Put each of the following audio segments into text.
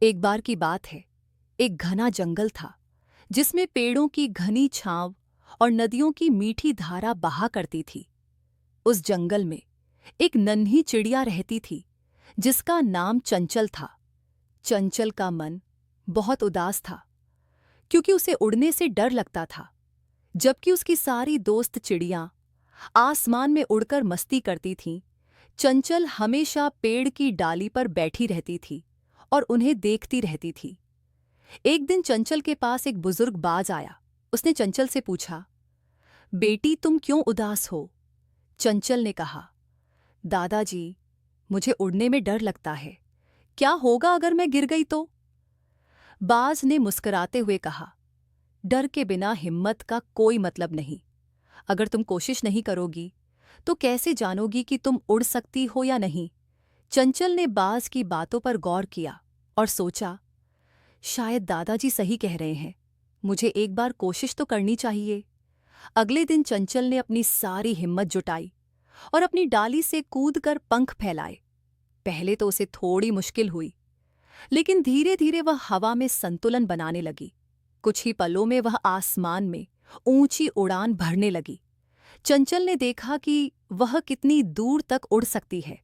एक बार की बात है। एक घना जंगल था जिसमें पेड़ों की घनी छांव और नदियों की मीठी धारा बहा करती थी। उस जंगल में एक नन्ही चिड़िया रहती थी जिसका नाम चंचल था। चंचल का मन बहुत उदास था क्योंकि उसे उड़ने से डर लगता था, जबकि उसकी सारी दोस्त चिड़ियां आसमान में उड़कर मस्ती करती थीं। चंचल हमेशा पेड़ की डाली पर बैठी रहती थी और उन्हें देखती रहती थी। एक दिन चंचल के पास एक बुजुर्ग बाज आया। उसने चंचल से पूछा, बेटी तुम क्यों उदास हो? चंचल ने कहा, दादाजी, मुझे उड़ने में डर लगता है। क्या होगा अगर मैं गिर गई तो? बाज ने मुस्कुराते हुए कहा, डर के बिना हिम्मत का कोई मतलब नहीं। अगर तुम कोशिश नहीं करोगी तो कैसे जानोगी कि तुम उड़ सकती हो या नहीं? चंचल ने बाज की बातों पर गौर किया और सोचा, शायद दादाजी सही कह रहे हैं। मुझे एक बार कोशिश तो करनी चाहिए। अगले दिन चंचल ने अपनी सारी हिम्मत जुटाई और अपनी डाली से कूदकर पंख फैलाए। पहले तो उसे थोड़ी मुश्किल हुई, लेकिन धीरे धीरे वह हवा में संतुलन बनाने लगी। कुछ ही पलों में वह आसमान में ऊंची उड़ान भरने लगी। चंचल ने देखा कि वह कितनी दूर तक उड़ सकती है।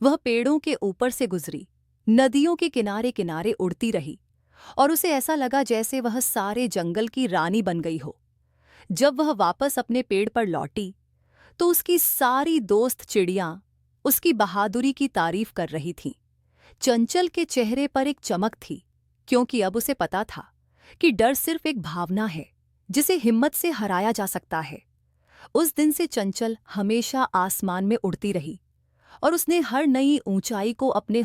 वह पेड़ों के ऊपर से गुजरी, नदियों के किनारे किनारे उड़ती रही और उसे ऐसा लगा जैसे वह सारे जंगल की रानी बन गई हो। जब वह वापस अपने पेड़ पर लौटी तो उसकी सारी दोस्त चिड़ियां उसकी बहादुरी की तारीफ कर रही थीं। चंचल के चेहरे पर एक चमक थी, क्योंकि अब उसे पता था कि डर सिर्फ एक भावना है जिसे हिम्मत से हराया जा सकता है। उस दिन से चंचल हमेशा आसमान में उड़ती रही और उसने हर नई ऊंचाई को अपने